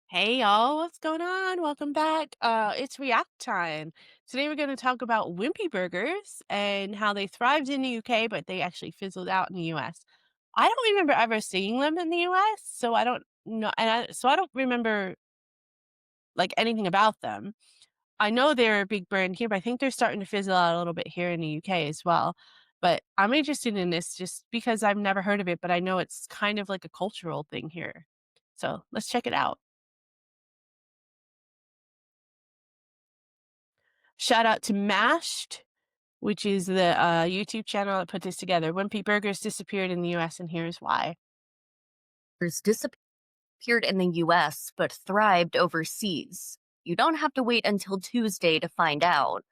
Hey y'all, what's going on? Welcome back. It's React time. Today we're going to talk about Wimpy Burgers and how they thrived in the UK, but they actually fizzled out in the US. I don't remember ever seeing them in the US, so I don't know, so I don't remember like anything about them. I know they're a big brand here, but I think they're starting to fizzle out a little bit here in the UK as well. But I'm interested in this just because I've never heard of it, but I know it's kind of like a cultural thing here. So let's check it out. Shout out to Mashed, which is the, YouTube channel that put this together. Wimpy Burgers disappeared in the US, and here's why. Disappeared in the US but thrived overseas. You don't have to wait until Tuesday to find out.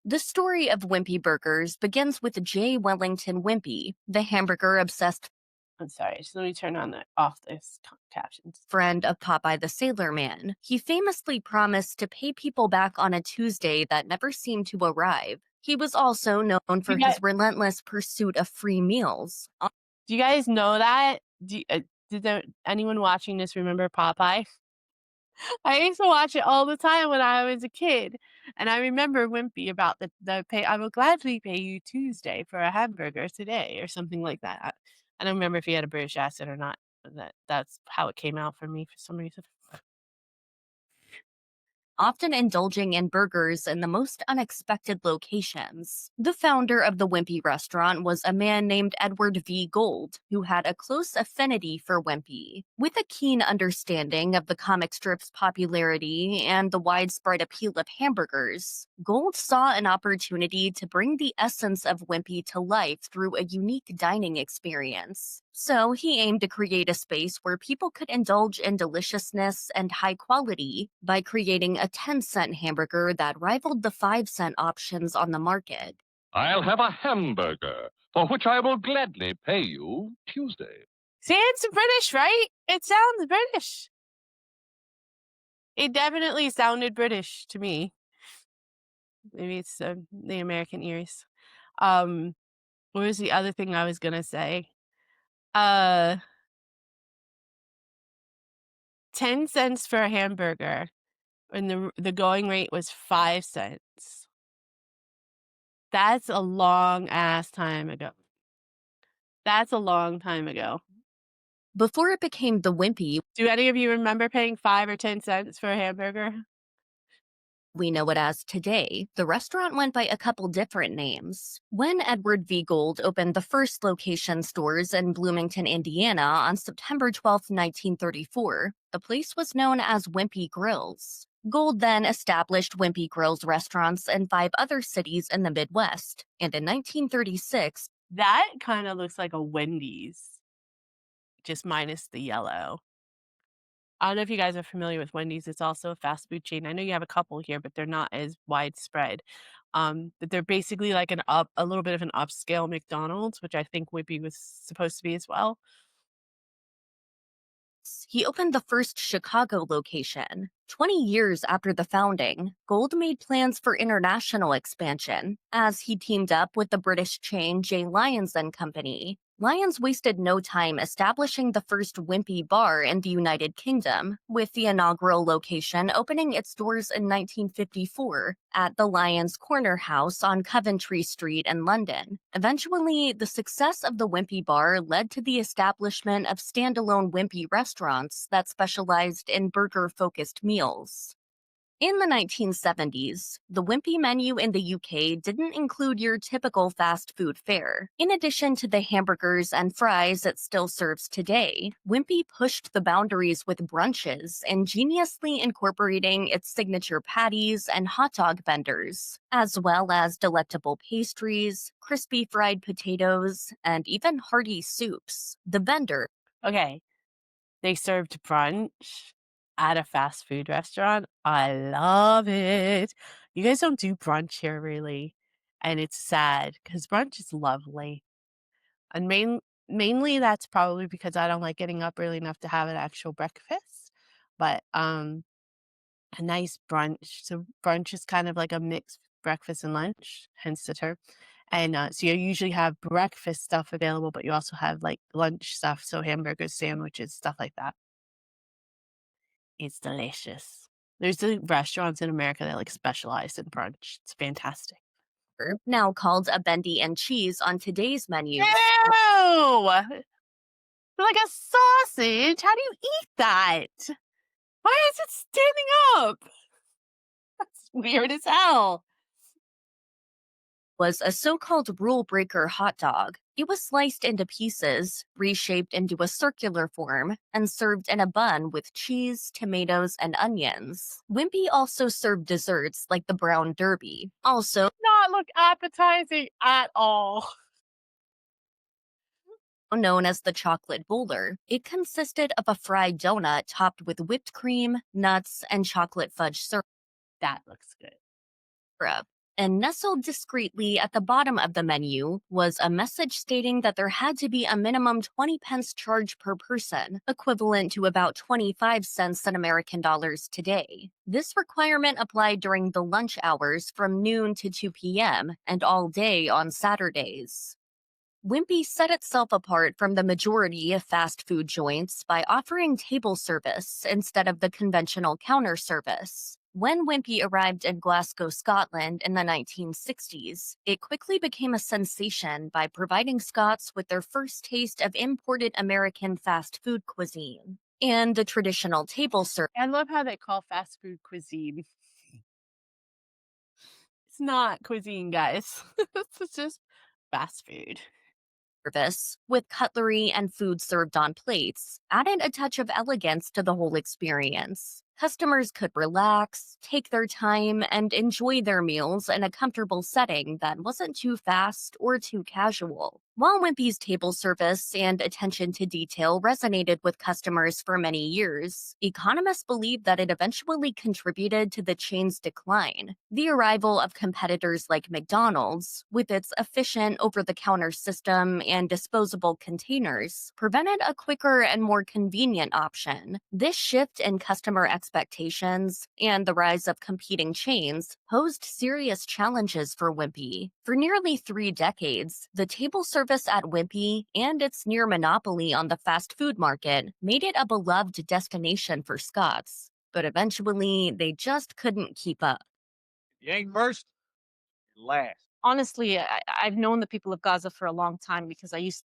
The story of Wimpy Burgers begins with J. Wellington Wimpy, the hamburger obsessed I'm sorry, just let me turn on the off this captions. friend of Popeye the Sailor Man. He famously promised to pay people back on a Tuesday that never seemed to arrive. He was also known You for guys, his relentless pursuit of free meals. do you guys know that? Did anyone watching this remember Popeye? I used to watch it all the time when I was a kid, and I remember Wimpy about the pay. I will gladly pay you Tuesday for a hamburger today, or something like that. I don't remember if he had a British accent or not. But that's how it came out for me for some reason. Often indulging in burgers in the most unexpected locations. The founder of the Wimpy restaurant was a man named Edward V. Gold, who had a close affinity for Wimpy. With a keen understanding of the comic strip's popularity and the widespread appeal of hamburgers, Gold saw an opportunity to bring the essence of Wimpy to life through a unique dining experience. So he aimed to create a space where people could indulge in deliciousness and high quality by creating a 10-cent hamburger that rivaled the 5-cent options on the market. I'll have a hamburger, for which I will gladly pay you Tuesday. See, it's British, right? It sounds British. It definitely sounded British to me. Maybe it's the American ears. Um, what was the other thing I was gonna say? Uh, 10 cents for a hamburger, and the going rate was 5 cents. That's a long ass time ago. That's a long time ago. Before it became the Wimpy Do any of you remember paying 5 or 10 cents for a hamburger? we know it as today, the restaurant went by a couple different names. When Edward V. Gold opened the first location stores in Bloomington, Indiana on September 12, 1934, the place was known as Wimpy Grills. Gold then established Wimpy Grills restaurants in 5 other cities in the Midwest, and in 1936, That kinda looks like a Wendy's, just minus the yellow. I don't know if you guys are familiar with Wendy's, it's also a fast food chain. I know you have a couple here, but they're not as widespread. But they're basically like a little bit of an upscale McDonald's, which I think Wimpy was supposed to be as well. he opened the first Chicago location. 20 years after the founding, Gold made plans for international expansion as he teamed up with the British chain J. Lyons and Company. Lyons wasted no time establishing the first Wimpy bar in the United Kingdom, with the inaugural location opening its doors in 1954 at the Lyons Corner House on Coventry Street in London. Eventually, the success of the Wimpy bar led to the establishment of standalone Wimpy restaurants that specialized in burger-focused meals. In the 1970s, the Wimpy menu in the UK didn't include your typical fast food fare. In addition to the hamburgers and fries it still serves today, Wimpy pushed the boundaries with brunches, ingeniously incorporating its signature patties and hot dog vendors, as well as delectable pastries, crispy fried potatoes, and even hearty soups. The vendor Okay, they served brunch at a fast food restaurant. I love it. You guys don't do brunch here really, and it's sad because brunch is lovely. And mainly that's probably because I don't like getting up early enough to have an actual breakfast, but, a nice brunch. So brunch is kind of like a mixed breakfast and lunch, hence the term. And, so you usually have breakfast stuff available, but you also have, like, lunch stuff, so hamburgers, sandwiches, stuff like that. It's delicious. There's restaurants in America that, like, specialize in brunch. It's fantastic. now called a bendy and cheese on today's menus. Ew! Like a sausage? How do you eat that? Why is it standing up? That's weird as hell. Was a so called rule breaker hot dog. It was sliced into pieces, reshaped into a circular form, and served in a bun with cheese, tomatoes, and onions. Wimpy also served desserts like the brown derby, also Not look appetizing at all. known as the chocolate bowler. It consisted of a fried donut topped with whipped cream, nuts, and chocolate fudge syrup. That looks good. And nestled discreetly at the bottom of the menu was a message stating that there had to be a minimum 20 pence charge per person, equivalent to about 25 cents in American dollars today. This requirement applied during the lunch hours from noon to 2 p.m. and all day on Saturdays. Wimpy set itself apart from the majority of fast food joints by offering table service instead of the conventional counter service. When Wimpy arrived in Glasgow, Scotland in the 1960s, it quickly became a sensation by providing Scots with their first taste of imported American fast food cuisine. And the traditional table I love how they call fast food cuisine. It's not cuisine, guys. It's just fast food. service, with cutlery and food served on plates, added a touch of elegance to the whole experience. Customers could relax, take their time, and enjoy their meals in a comfortable setting that wasn't too fast or too casual. While Wimpy's table service and attention to detail resonated with customers for many years, economists believe that it eventually contributed to the chain's decline. The arrival of competitors like McDonald's, with its efficient over the counter system and disposable containers, prevented a quicker and more convenient option. This shift in customer expectations and the rise of competing chains posed serious challenges for Wimpy. For nearly 3 decades, the table service at Wimpy and its near monopoly on the fast food market made it a beloved destination for Scots. But eventually, they just couldn't keep up. You ain't first, you're last. Honestly, I've known the people of Gaza for a long time because I used.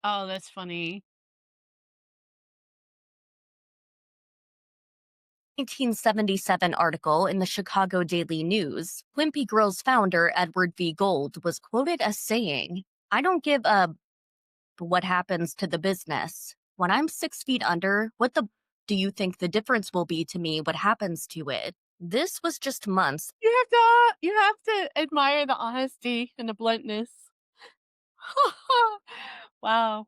Oh, that's funny. 1977 article in the Chicago Daily News, Wimpy Grill's founder Edward V. Gold was quoted as saying, "I don't give a what happens to the business. When I'm 6 feet under, what the do you think the difference will be to me what happens to it?" This was just months You have to admire the honesty and the bluntness. Wow.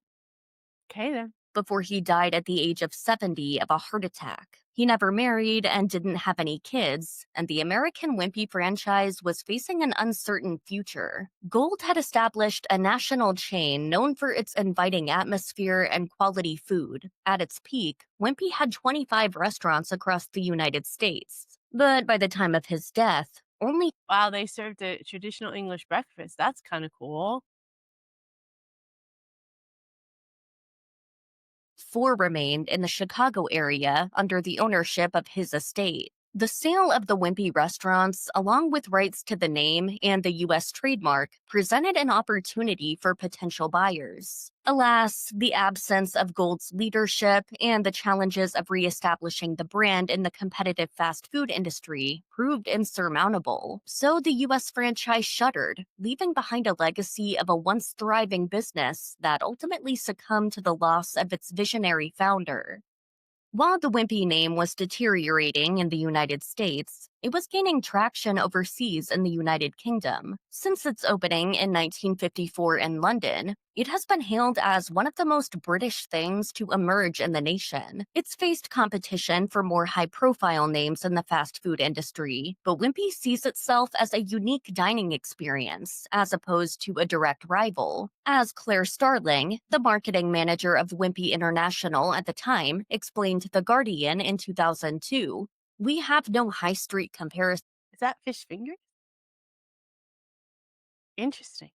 Okay then. before he died at the age of 70 of a heart attack. He never married and didn't have any kids, and the American Wimpy franchise was facing an uncertain future. Gold had established a national chain known for its inviting atmosphere and quality food. At its peak, Wimpy had 25 restaurants across the United States. But by the time of his death, only Wow, they served a traditional English breakfast. That's kind of cool. 4 remained in the Chicago area under the ownership of his estate. The sale of the Wimpy restaurants, along with rights to the name and the U.S. trademark, presented an opportunity for potential buyers. Alas, the absence of Gold's leadership and the challenges of reestablishing the brand in the competitive fast food industry proved insurmountable. So the U.S. franchise shuttered, leaving behind a legacy of a once thriving business that ultimately succumbed to the loss of its visionary founder. While the Wimpy name was deteriorating in the United States, it was gaining traction overseas in the United Kingdom. Since its opening in 1954 in London, it has been hailed as one of the most British things to emerge in the nation. It's faced competition for more high-profile names in the fast food industry, but Wimpy sees itself as a unique dining experience, as opposed to a direct rival. As Claire Starling, the marketing manager of Wimpy International at the time, explained to The Guardian in 2002, "We have no high street comparison. Is that fish fingers? Interesting.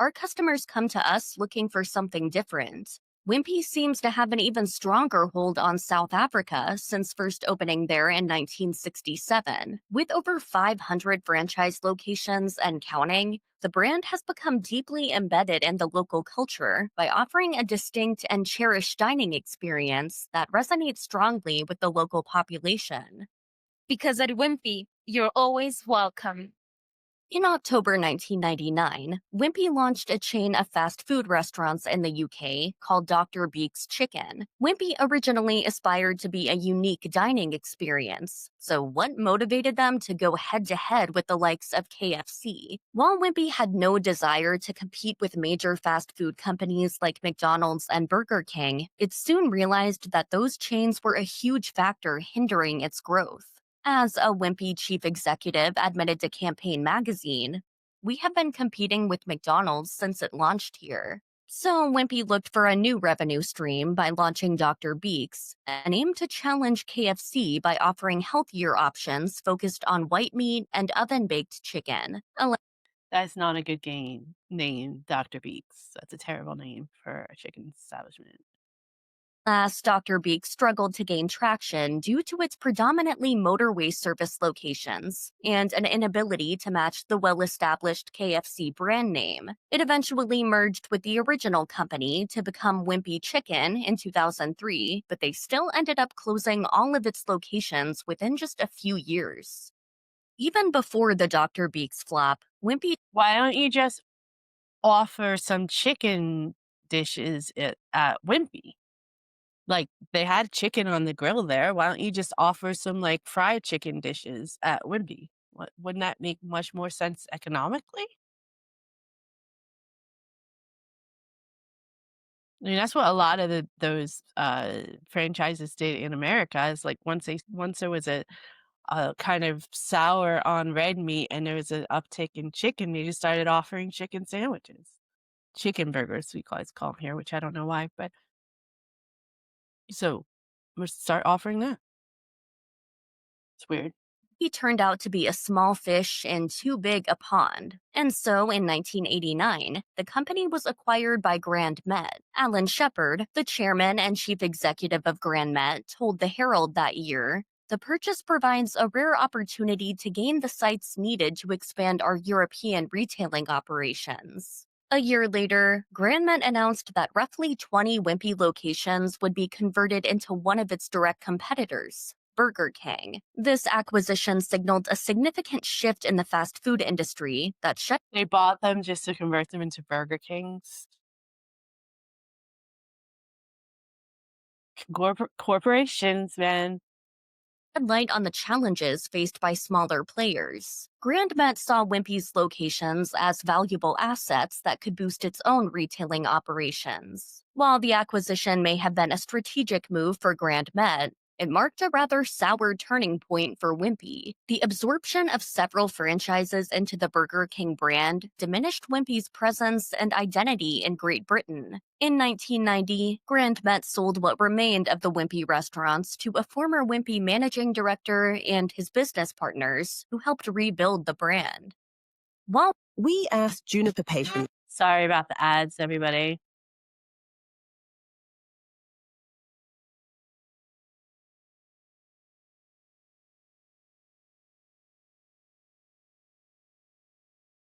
Our customers come to us looking for something different. Wimpy seems to have an even stronger hold on South Africa since first opening there in 1967. With over 500 franchise locations and counting, the brand has become deeply embedded in the local culture by offering a distinct and cherished dining experience that resonates strongly with the local population. Because at Wimpy, you're always welcome. In October 1999, Wimpy launched a chain of fast food restaurants in the UK called Dr. Beek's Chicken. Wimpy originally aspired to be a unique dining experience, so what motivated them to go head to head with the likes of KFC? While Wimpy had no desire to compete with major fast food companies like McDonald's and Burger King, it soon realized that those chains were a huge factor hindering its growth. As a Wimpy chief executive admitted to Campaign magazine, we have been competing with McDonald's since it launched here. So Wimpy looked for a new revenue stream by launching Dr. Beek's and aimed to challenge KFC by offering healthier options focused on white meat and oven-baked chicken. That's not a good game name, Dr. Beaks. That's a terrible name for a chicken establishment. Last, Dr. Beek struggled to gain traction due to its predominantly motorway service locations and an inability to match the well established KFC brand name. It eventually merged with the original company to become Wimpy Chicken in 2003, but they still ended up closing all of its locations within just a few years. Even before the Dr. Beek's flop, Wimpy Why don't you just offer some chicken dishes at Wimpy? Like, they had chicken on the grill there. Why don't you just offer some, like, fried chicken dishes at Wimpy? Wouldn't that make much more sense economically? I mean, that's what a lot of those, franchises did in America is, like, once there was a kind of sour on red meat and there was an uptick in chicken, they just started offering chicken sandwiches. Chicken burgers, we guys call them here, which I don't know why, but so, we start offering that. It's weird. He turned out to be a small fish in too big a pond. And so in 1989, the company was acquired by Grand Met. Alan Shepard, the chairman and chief executive of Grand Met, told the Herald that year, "The purchase provides a rare opportunity to gain the sites needed to expand our European retailing operations." A year later, Grand Met announced that roughly 20 Wimpy locations would be converted into one of its direct competitors, Burger King. This acquisition signaled a significant shift in the fast food industry that shut They bought them just to convert them into Burger Kings. Corporations, man. light on the challenges faced by smaller players. Grand Met saw Wimpy's locations as valuable assets that could boost its own retailing operations. While the acquisition may have been a strategic move for Grand Met, it marked a rather sour turning point for Wimpy. The absorption of several franchises into the Burger King brand diminished Wimpy's presence and identity in Great Britain. In 1990, Grand Met sold what remained of the Wimpy restaurants to a former Wimpy managing director and his business partners who helped rebuild the brand. While We asked Juniper patients. Sorry about the ads, everybody.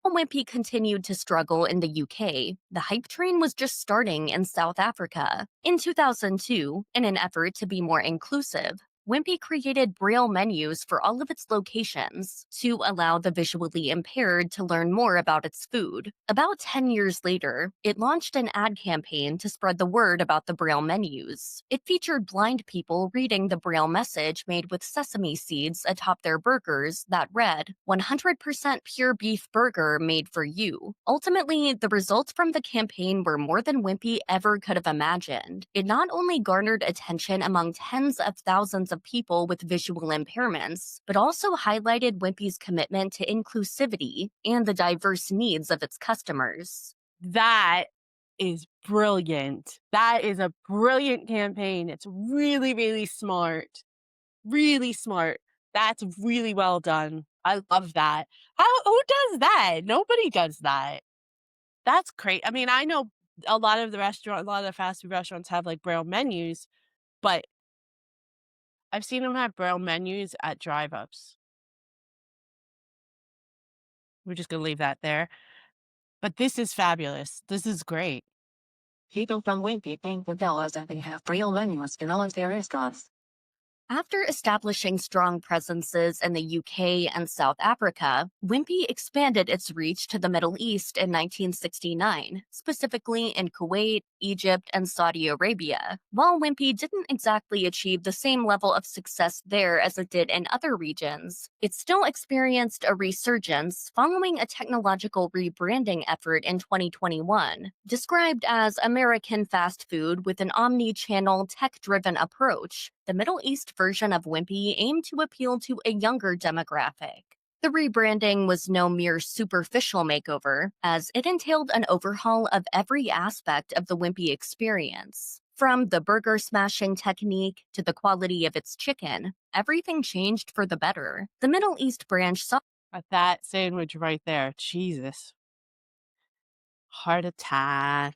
Wimpy continued to struggle in the UK, the hype train was just starting in South Africa. In 2002, in an effort to be more inclusive, Wimpy created Braille menus for all of its locations to allow the visually impaired to learn more about its food. About 10 years later, it launched an ad campaign to spread the word about the Braille menus. It featured blind people reading the Braille message made with sesame seeds atop their burgers that read, "100% pure beef burger made for you." Ultimately, the results from the campaign were more than Wimpy ever could have imagined. It not only garnered attention among tens of thousands of people with visual impairments, but also highlighted Wimpy's commitment to inclusivity and the diverse needs of its customers. That is brilliant. That is a brilliant campaign. It's really, really smart. Really smart. That's really well done. I love that. Who does that? Nobody does that. That's great. I mean, I know a lot of the fast food restaurants have, like, braille menus, but I've seen them have braille menus at drive-ups. We're just gonna leave that there. But this is fabulous. This is great. People from Wimpy came to tell us that they have real menus in all of their restaurants. After establishing strong presences in the UK and South Africa, Wimpy expanded its reach to the Middle East in 1969, specifically in Kuwait, Egypt, and Saudi Arabia. While Wimpy didn't exactly achieve the same level of success there as it did in other regions, it still experienced a resurgence following a technological rebranding effort in 2021, described as American fast food with an omni-channel tech-driven approach. The Middle East version of Wimpy aimed to appeal to a younger demographic. The rebranding was no mere superficial makeover, as it entailed an overhaul of every aspect of the Wimpy experience. From the burger smashing technique to the quality of its chicken, everything changed for the better. The Middle East branch saw At that sandwich right there, Jesus. Heart attack.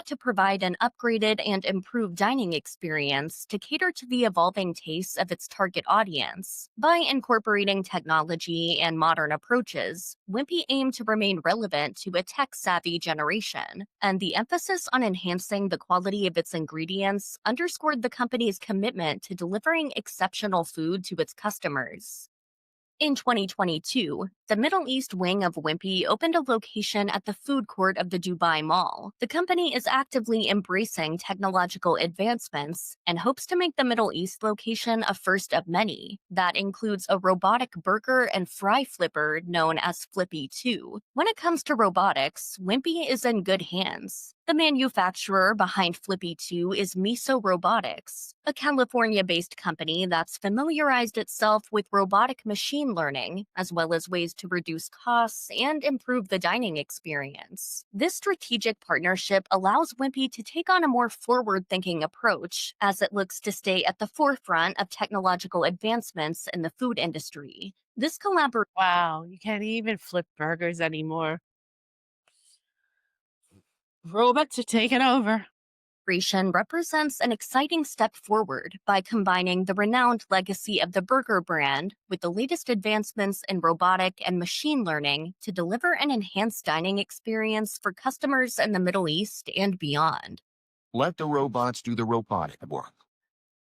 to provide an upgraded and improved dining experience to cater to the evolving tastes of its target audience. By incorporating technology and modern approaches, Wimpy aimed to remain relevant to a tech-savvy generation, and the emphasis on enhancing the quality of its ingredients underscored the company's commitment to delivering exceptional food to its customers. In 2022, the Middle East wing of Wimpy opened a location at the food court of the Dubai Mall. The company is actively embracing technological advancements and hopes to make the Middle East location a first of many. That includes a robotic burger and fry flipper known as Flippy 2. When it comes to robotics, Wimpy is in good hands. The manufacturer behind Flippy 2 is Miso Robotics, a California-based company that's familiarized itself with robotic machine learning, as well as ways to reduce costs and improve the dining experience. This strategic partnership allows Wimpy to take on a more forward-thinking approach, as it looks to stay at the forefront of technological advancements in the food industry. This collaboration Wow, you can't even flip burgers anymore. Robots are taking over. represents an exciting step forward by combining the renowned legacy of the burger brand with the latest advancements in robotic and machine learning to deliver an enhanced dining experience for customers in the Middle East and beyond. Let the robots do the robotic work.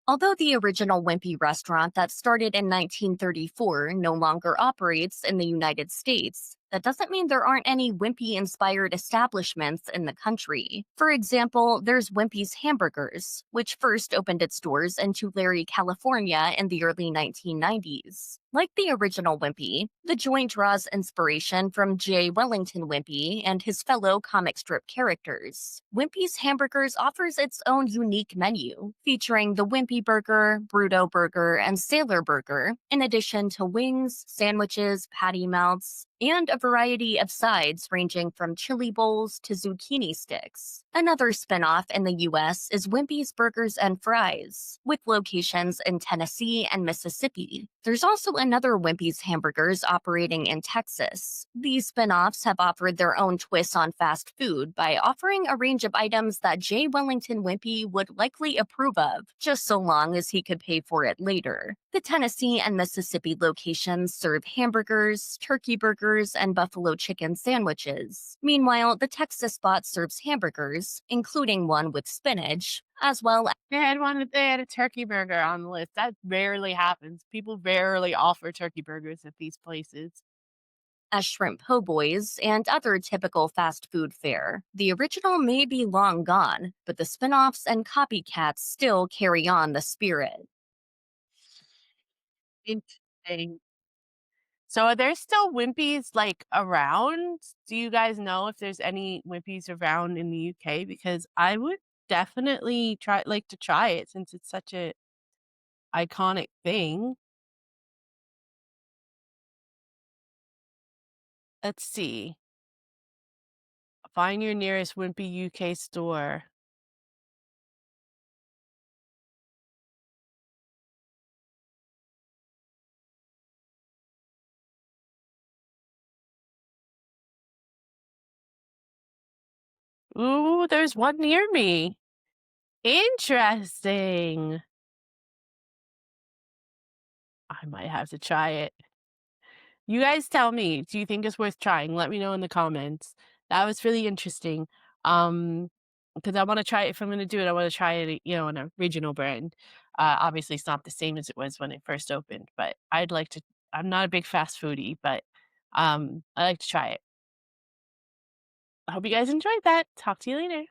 Although the original Wimpy restaurant that started in 1934 no longer operates in the United States, that doesn't mean there aren't any Wimpy-inspired establishments in the country. For example, there's Wimpy's Hamburgers, which first opened its doors in Tulare, California in the early 1990s. Like the original Wimpy, the joint draws inspiration from J. Wellington Wimpy and his fellow comic strip characters. Wimpy's Hamburgers offers its own unique menu, featuring the Wimpy Burger, Bruto Burger, and Sailor Burger, in addition to wings, sandwiches, patty melts, and a variety of sides ranging from chili bowls to zucchini sticks. Another spin-off in the US is Wimpy's Burgers and Fries, with locations in Tennessee and Mississippi. There's also another Wimpy's Hamburgers operating in Texas. These spin-offs have offered their own twists on fast food by offering a range of items that J. Wellington Wimpy would likely approve of, just so long as he could pay for it later. The Tennessee and Mississippi locations serve hamburgers, turkey burgers, and buffalo chicken sandwiches. Meanwhile, the Texas spot serves hamburgers, including one with spinach, as well They had a turkey burger on the list. That rarely happens. People rarely offer turkey burgers at these places. as shrimp po' boys and other typical fast food fare. The original may be long gone, but the spin-offs and copycats still carry on the spirit. Interesting. So are there still Wimpies, like, around? Do you guys know if there's any Wimpies around in the UK? Because I would definitely to try it since it's such a iconic thing. Let's see. Find your nearest Wimpy UK store. Ooh, there's one near me. Interesting. I might have to try it. You guys tell me, do you think it's worth trying? Let me know in the comments. That was really interesting. Um, because I want to try it. If I'm going to do it, I want to try it, an original brand. Obviously, it's not the same as it was when it first opened, but I'd like to. I'm not a big fast foodie, but I like to try it. I hope you guys enjoyed that. Talk to you later.